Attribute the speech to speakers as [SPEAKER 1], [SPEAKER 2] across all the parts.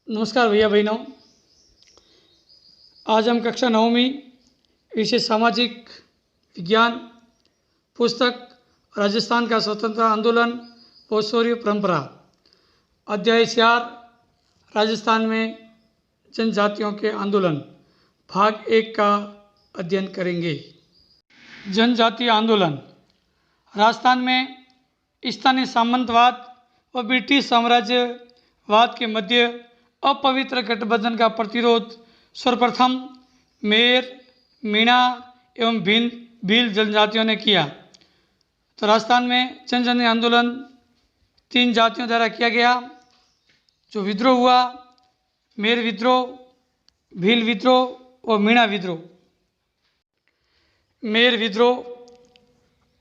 [SPEAKER 1] नमस्कार भैया बहनों। आज हम कक्षा 9वीं विषय सामाजिक विज्ञान पुस्तक राजस्थान का स्वतंत्रता आंदोलन व शौर्य परंपरा अध्याय 4 राजस्थान में जनजातियों के आंदोलन भाग 1 का अध्ययन करेंगे। जनजातीय आंदोलन राजस्थान में स्थानीय सामंतवाद व ब्रिटिश साम्राज्यवाद के मध्य अपवित्र गठबंधन का प्रतिरोध सर्वप्रथम मेर, मीणा एवं भील जनजातियों ने किया। तो राजस्थान में जनजातीय आंदोलन 3 जातियों द्वारा किया गया। जो विद्रोह हुआ, मेर विद्रोह, भील विद्रोह और मीणा विद्रोह। मेर विद्रोह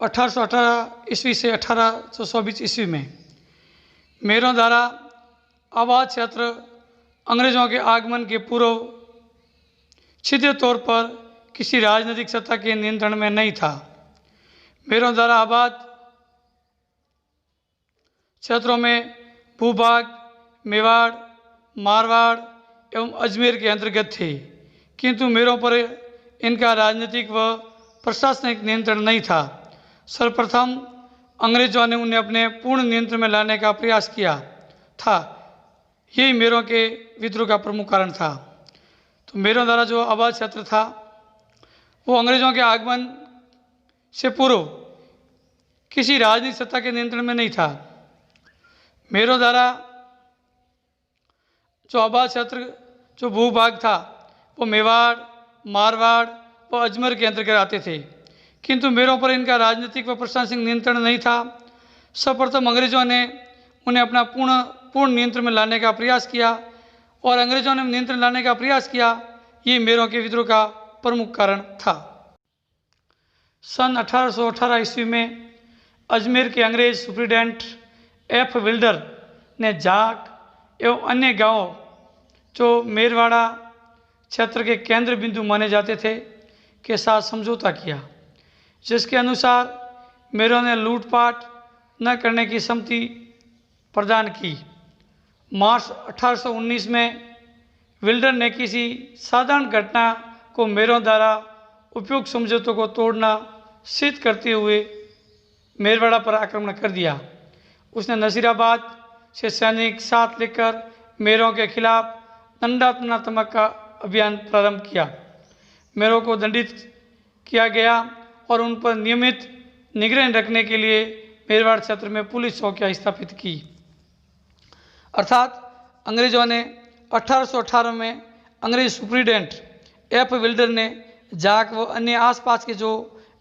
[SPEAKER 1] 1818 ईस्वी से 1824 ईस्वी में मेरों द्वारा आबाद क्षेत्र अंग्रेज़ों के आगमन के पूर्व छिद्र तौर पर किसी राजनीतिक सत्ता के नियंत्रण में नहीं था। मेरों द्वारा आबाद क्षेत्रों में भूभाग मेवाड़, मारवाड़ एवं अजमेर के अंतर्गत थे, किंतु मेरों पर इनका राजनीतिक व प्रशासनिक नियंत्रण नहीं था। सर्वप्रथम अंग्रेज़ों ने उन्हें अपने पूर्ण नियंत्रण में लाने का प्रयास किया था। यही मेरों के विद्रोह का प्रमुख कारण था। तो मेरों द्वारा जो आबाद क्षेत्र था वो अंग्रेज़ों के आगमन से पूर्व किसी राजनीतिक सत्ता के नियंत्रण में नहीं था। मेरों द्वारा जो आबाद क्षेत्र जो भूभाग था वो मेवाड़, मारवाड़ व अजमेर के अंतर्गत आते थे, किंतु मेरों पर इनका राजनीतिक व प्रशासनिक नियंत्रण नहीं था। सर्वप्रथम अंग्रेज़ों ने उन्हें अपना पूर्ण नियंत्रण में लाने का प्रयास किया और अंग्रेज़ों ने नियंत्रण लाने का प्रयास किया। ये मेरों के विद्रोह का प्रमुख कारण था। सन 1818 ईस्वी में अजमेर के अंग्रेज सुप्रिटेंडेंट एफ विल्डर ने जाक एवं अन्य गांवों जो मेरवाड़ा क्षेत्र के केंद्र बिंदु माने जाते थे के साथ समझौता किया, जिसके अनुसार मेरों ने लूटपाट न करने की सहमति प्रदान की। मार्च 1819 में विल्डर ने किसी साधारण घटना को मेरों द्वारा उपयुक्त समझौतों को तोड़ना सिद्ध करते हुए मेरवाड़ा पर आक्रमण कर दिया। उसने नसीराबाद से सैनिक साथ लेकर मेरों के खिलाफ दंडात्मक का अभियान प्रारंभ किया। मेरों को दंडित किया गया और उन पर नियमित निगरानी रखने के लिए मेरवाड़ क्षेत्र में पुलिस चौकियां स्थापित की। अर्थात अंग्रेज़ों ने 1818 में अंग्रेज सुप्रिटेंडेंट एफ विल्डर ने जाक व अन्य आसपास के जो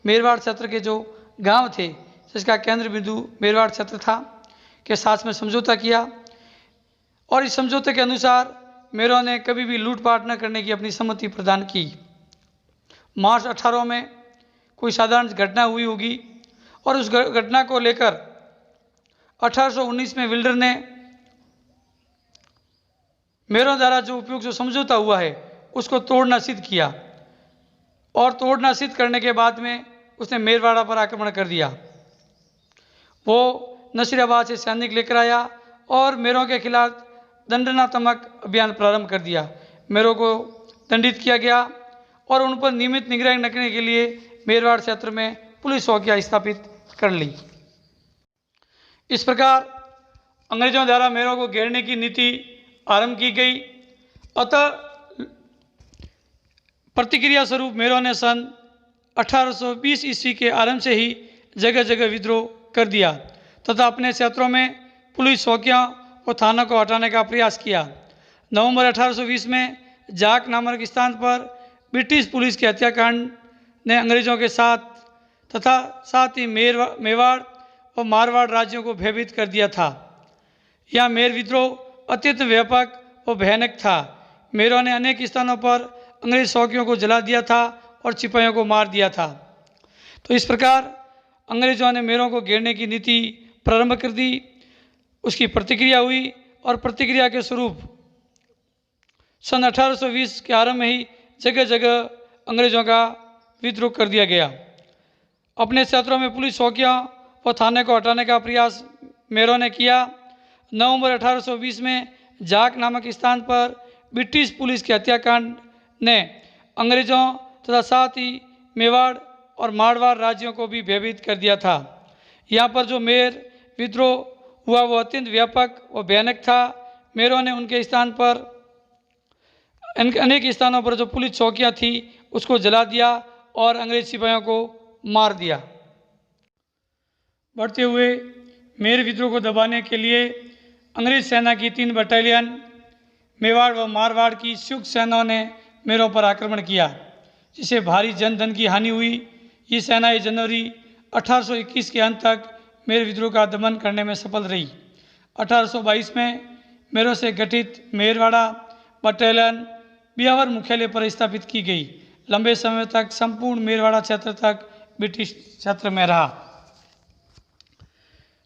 [SPEAKER 1] मेरवाड़ क्षेत्र के जो गांव थे, जिसका केंद्र बिंदु मेरवाड़ क्षेत्र था, के साथ में समझौता किया और इस समझौते के अनुसार मेरों ने कभी भी लूटपाट न करने की अपनी सहमति प्रदान की। मार्च 18 में कोई साधारण घटना हुई होगी और उस घटना को लेकर 1819 में विल्डर ने मेरों द्वारा जो उपयुक्त जो समझौता हुआ है उसको तोड़ना सिद्ध किया और तोड़ना सिद्ध करने के बाद में उसने मेरवाड़ा पर आक्रमण कर दिया। वो नसीराबाद से सैनिक लेकर आया और मेरों के खिलाफ दंडात्मक अभियान प्रारंभ कर दिया। मेरों को दंडित किया गया और उन पर नियमित निगरानी रखने के लिए मेरवाड़ क्षेत्र में पुलिस चौकियां स्थापित कर ली। इस प्रकार अंग्रेजों द्वारा मेरों को घेरने की नीति आरंभ की गई। अतः प्रतिक्रिया स्वरूप मेरों ने सन 1820 ईस्वी के आरंभ से ही जगह जगह विद्रोह कर दिया तथा अपने क्षेत्रों में पुलिस चौकियां और थानों को हटाने का प्रयास किया। नवंबर 1820 में जाक नामक स्थान पर ब्रिटिश पुलिस के हत्याकांड ने अंग्रेज़ों के साथ तथा साथ ही मेवाड़ और मारवाड़ राज्यों को भयभीत कर दिया था। यह मेर विद्रोह अत्यंत व्यापक और भयानक था। मेरों ने अनेक स्थानों पर अंग्रेज चौकियों को जला दिया था और सिपाहियों को मार दिया था। तो इस प्रकार अंग्रेज़ों ने मेरों को घेरने की नीति प्रारंभ कर दी। उसकी प्रतिक्रिया हुई और प्रतिक्रिया के स्वरूप सन 1820 के आरंभ में ही जगह जगह अंग्रेज़ों का विद्रोह कर दिया गया। अपने क्षेत्रों में पुलिस चौकियां व थाने को हटाने का प्रयास मेरों ने किया। नवंबर 1820 में जाक नामक स्थान पर ब्रिटिश पुलिस के हत्याकांड ने अंग्रेजों तथा साथ ही मेवाड़ और मारवाड़ राज्यों को भी भयभीत कर दिया था। यहाँ पर जो मेर विद्रोह हुआ वो अत्यंत व्यापक और भयानक था। मेरों ने उनके स्थान पर अनेक स्थानों पर जो पुलिस चौकियाँ थी उसको जला दिया और अंग्रेज सिपाहियों को मार दिया। बढ़ते हुए मेर विद्रोह को दबाने के लिए अंग्रेज सेना की 3 बटालियन मेवाड़ व मारवाड़ की संयुक्त सेनाओं ने मेरों पर आक्रमण किया, जिससे भारी जन धन की हानि हुई। ये सेनाएं जनवरी 1821 के अंत तक मेर विद्रोह का दमन करने में सफल रही। 1822 में मेरों से गठित मेरवाड़ा बटालियन बियावर मुख्यालय पर स्थापित की गई। लंबे समय तक संपूर्ण मेरवाड़ा क्षेत्र तक ब्रिटिश क्षेत्र में रहा।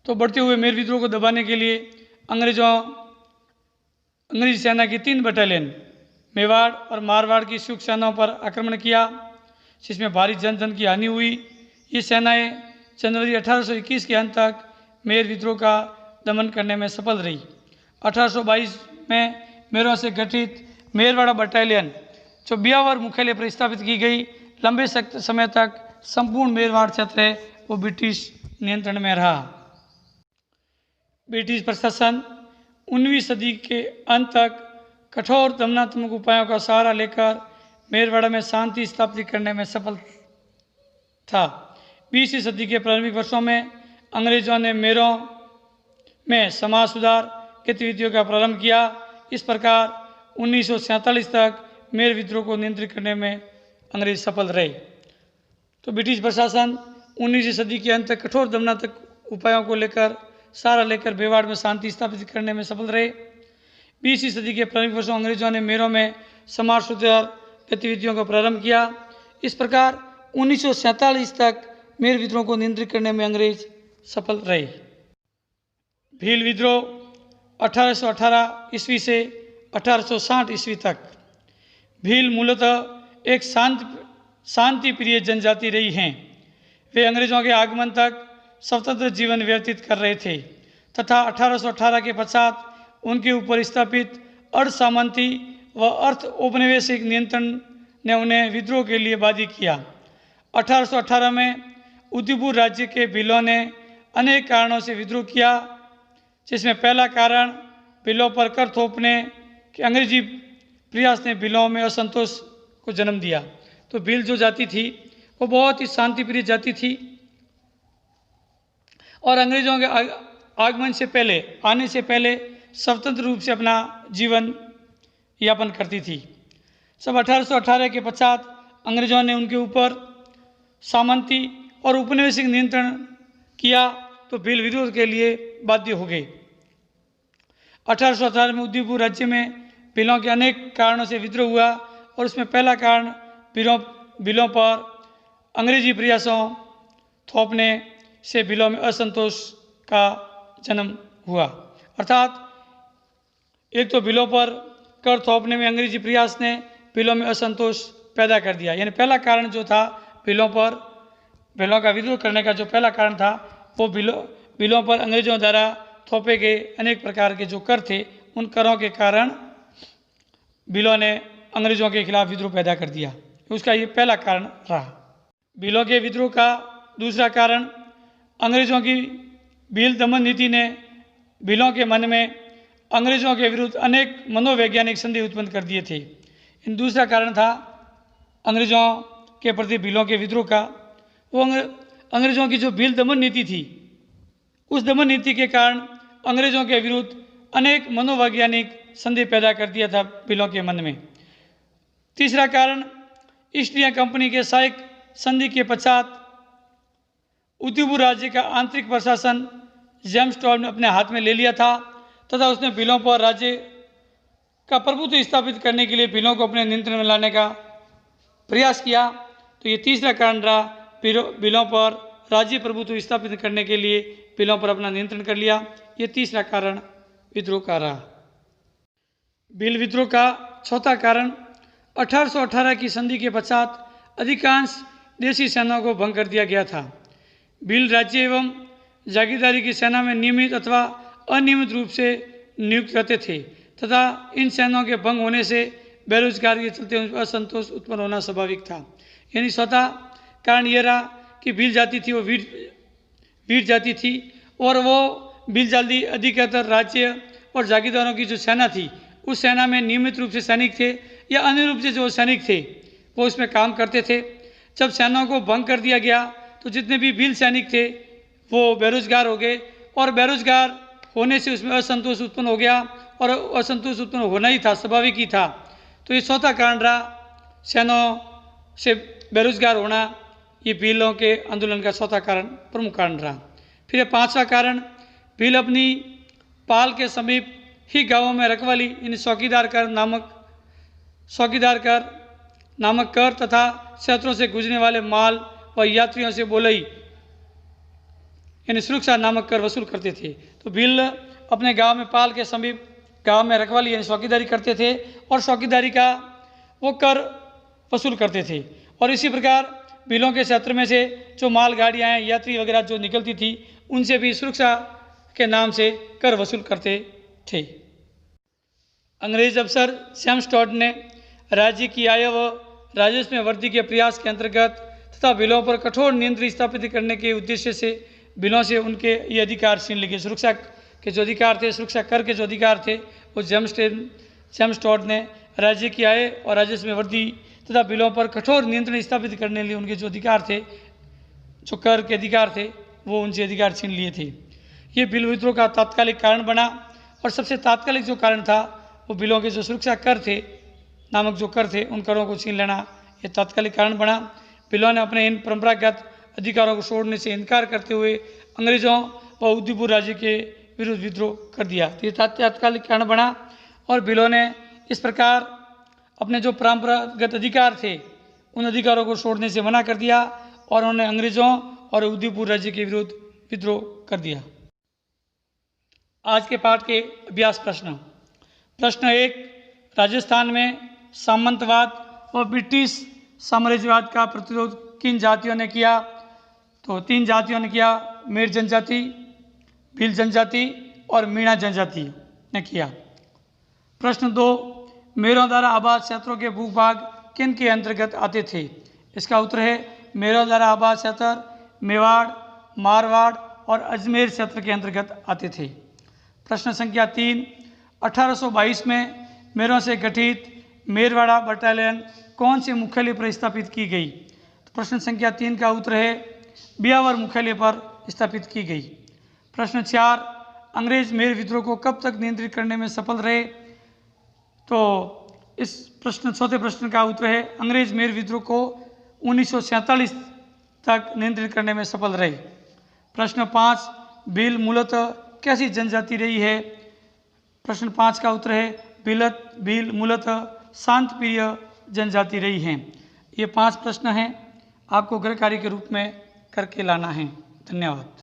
[SPEAKER 1] तो बढ़ते हुए मेर विद्रोह को दबाने के लिए अंग्रेजी सेना की 3 बटालियन मेवाड़ और मारवाड़ की संयुक्त सेनाओं पर आक्रमण किया, जिसमें भारी जनधन की हानि हुई। ये सेनाएं जनवरी 1821 के अंत तक मेर विद्रोह का दमन करने में सफल रही। 1822 में मेरों से गठित मेरवाड़ा बटालियन जो बियावर मुख्यालय पर स्थापित की गई, लंबे समय तक संपूर्ण मेरवाड़ क्षेत्र है वो ब्रिटिश नियंत्रण में रहा। ब्रिटिश प्रशासन 19वीं सदी के अंत तक कठोर दमनात्मक उपायों का सहारा लेकर मेरवाड़ा में शांति स्थापित करने में सफल था। 20वीं सदी के प्रारंभिक वर्षों में अंग्रेजों ने मेरों में समाज सुधार गतिविधियों का प्रारंभ किया। इस प्रकार 1947 तक मेर विद्रोह को नियंत्रित करने में अंग्रेज सफल रहे। तो ब्रिटिश प्रशासन 19वीं सदी के अंत तक कठोर दमनात्मक उपायों को लेकर सहारा लेकर मेवाड़ में शांति स्थापित करने में सफल रहे। 20वीं सदी के प्रारंभिक वर्षों अंग्रेजों ने मेरों में समाज सुधार गतिविधियों का प्रारंभ किया। इस प्रकार 1947 तक मेर विद्रोह को नियंत्रित करने में अंग्रेज सफल रहे। भील विद्रोह 1818 ईस्वी से 1860 ईस्वी तक। भील मूलतः एक शांति प्रिय जनजाति रही हैं। वे अंग्रेजों के आगमन तक स्वतंत्र जीवन व्यतीत कर रहे थे तथा 1818 के पश्चात उनके ऊपर स्थापित अर्ध सामंती व अर्थ औपनिवेशिक नियंत्रण ने उन्हें विद्रोह के लिए बाध्य किया। 1818 में उदयपुर राज्य के भीलों ने अनेक कारणों से विद्रोह किया, जिसमें पहला कारण भीलों पर कर थोपने के अंग्रेजी प्रयास ने भीलों में असंतोष को जन्म दिया। तो भील जो जाति थी वो बहुत ही शांतिप्रिय जाति थी और अंग्रेजों के आगमन से पहले आने से पहले स्वतंत्र रूप से अपना जीवन यापन करती थी। सब 1818 के पश्चात अंग्रेजों ने उनके ऊपर सामंती और उपनिवेशिक नियंत्रण किया तो भील विद्रोह के लिए बाध्य हो गए। 1818 में उदयपुर राज्य में भीलों के अनेक कारणों से विद्रोह हुआ और उसमें पहला कारण भीलों पर अंग्रेजी प्रयासों थोपने से भीलों में असंतोष का जन्म हुआ। अर्थात एक तो भीलों पर कर थोपने में अंग्रेजी प्रयास ने भीलों में असंतोष पैदा कर दिया। यानी पहला कारण जो था भीलों का विद्रोह करने का जो पहला कारण था वो भीलों पर अंग्रेजों द्वारा थोपे गए अनेक प्रकार के जो कर थे उन करों के कारण भीलों ने अंग्रेजों के खिलाफ विद्रोह पैदा कर दिया। उसका ये पहला कारण रहा। भीलों के विद्रोह का दूसरा कारण अंग्रेजों की भील दमन नीति ने भीलों के मन में अंग्रेजों के विरुद्ध अनेक मनोवैज्ञानिक संदेह उत्पन्न कर दिए थे। इन दूसरा कारण था अंग्रेजों के प्रति भीलों के विद्रोह का। वो अंग्रेजों की जो भील दमन नीति थी उस दमन नीति के कारण अंग्रेजों के विरुद्ध अनेक मनोवैज्ञानिक संदेह पैदा कर दिया था भीलों के मन में। तीसरा कारण ईस्ट इंडिया कंपनी के सहायक संधि के पश्चात उदयपुर राज्य का आंतरिक प्रशासन जेम्स टॉड ने अपने हाथ में ले लिया था तथा उसने भीलों पर राज्य का प्रभुत्व स्थापित करने के लिए भीलों को अपने नियंत्रण में लाने का प्रयास किया। तो ये तीसरा कारण रहा, भीलों पर राज्य प्रभुत्व स्थापित करने के लिए भीलों पर अपना नियंत्रण कर लिया। ये तीसरा कारण विद्रोह का रहा। भील विद्रोह का चौथा कारण 1818 की संधि के पश्चात अधिकांश देशी सेनाओं को भंग कर दिया गया था। भील राज्य एवं जागीरदारी की सेना में नियमित अथवा अनियमित रूप से नियुक्त रहते थे तथा इन सेनाओं के भंग होने से बेरोजगारी के चलते असंतोष उत्पन्न होना स्वाभाविक था। यानी स्वतः कारण यह रहा कि भील जाति थी वो वीर जाति थी, और वो भील जाति अधिकतर राज्य और जागीरदारों की जो सेना थी उस सेना में नियमित रूप से सैनिक थे या अन्य रूप से जो सैनिक थे वो उसमें काम करते थे। जब सेनाओं को भंग कर दिया गया तो जितने भी भील सैनिक थे वो बेरोजगार हो गए, और बेरोजगार होने से उसमें असंतोष उत्पन्न हो गया, और असंतोष उत्पन्न होना ही था, स्वाभाविक ही था। तो ये चौथा कारण रहा, सेनाओं से बेरोजगार होना, ये भीलों के आंदोलन का चौथा कारण, प्रमुख कारण रहा। फिर पांचवा कारण, भील अपनी पाल के समीप ही गांवों में रखवाली यानी चौकीदार नामक कर तथा क्षेत्रों से गुजरने वाले माल व यात्रियों से बोलई यानी सुरक्षा नामक कर वसूल करते थे। तो भील अपने गांव में पाल के समीप गांव में रखवाली यानी चौकीदारी करते थे, और चौकीदारी का वो कर वसूल करते थे। और इसी प्रकार भीलों के क्षेत्र में से जो मालगाड़ियाँ यात्री वगैरह जो निकलती थी उनसे भी सुरक्षा के नाम से कर वसूल करते थे। अंग्रेज अफसर जेम्स टॉड ने राज्य की आय व राजस्व में वृद्धि के प्रयास के अंतर्गत तथा भीलों पर कठोर नियंत्रण स्थापित करने के उद्देश्य से भीलों से उनके ये अधिकार छीन लिए। सुरक्षा के जो अधिकार थे, सुरक्षा कर के जो अधिकार थे, वो जेम्स टॉड ने राज्य की आय और राजस्व में वृद्धि तथा भीलों पर कठोर नियंत्रण स्थापित करने के लिए उनके जो अधिकार थे, जो कर के अधिकार थे, वो उनसे अधिकार छीन लिए थे। ये भील विद्रोह का तात्कालिक कारण बना, और सबसे तात्कालिक जो कारण था वो भीलों के जो सुरक्षा कर थे नामक जो कर थे उन करों को छीन लेना, ये तात्कालिक कारण बना। भीलों ने अपने इन परंपरागत अधिकारों को छोड़ने से इनकार करते हुए अंग्रेजों व उदयपुर राज्य के विरुद्ध विद्रोह कर दिया। तो ये तात्कालिक कारण बना, और भीलों ने इस प्रकार अपने जो परंपरागत अधिकार थे उन अधिकारों को छोड़ने से मना कर दिया, और उन्होंने अंग्रेजों और उदयपुर राज्य के विरुद्ध विद्रोह कर दिया। आज के पाठ के अभ्यास प्रश्न। प्रश्न 1, राजस्थान में सामंतवाद व ब्रिटिश साम्राज्यवाद का प्रतिरोध किन जातियों ने किया? तो 3 जातियों ने किया, मेर जनजाति, भील जनजाति और मीणा जनजाति ने किया। प्रश्न 2, मेरों द्वारा आबाद क्षेत्रों के भूभाग किन के अंतर्गत आते थे? इसका उत्तर है मेरों द्वारा आबाद क्षेत्र मेवाड़, मारवाड़ और अजमेर क्षेत्र के अंतर्गत आते थे। प्रश्न संख्या 3, 1822 में मेरों से गठित मेरवाड़ा बटालियन कौन से मुख्यालय पर स्थापित की गई? तो प्रश्न संख्या 3 का उत्तर है बियावर मुख्यालय पर स्थापित की गई। प्रश्न 4, अंग्रेज मेर विद्रोह को कब तक नियंत्रित करने में सफल रहे? तो इस चौथे प्रश्न का उत्तर है अंग्रेज मेर विद्रोह को 1947 तक नियंत्रित करने में सफल रहे। प्रश्न 5, भील मूलतः कैसी जनजाति रही है? प्रश्न 5 का उत्तर है भील मूलतः शांत प्रिय जनजाति रही हैं। ये 5 प्रश्न हैं, आपको गृह कार्य के रूप में करके लाना है। धन्यवाद।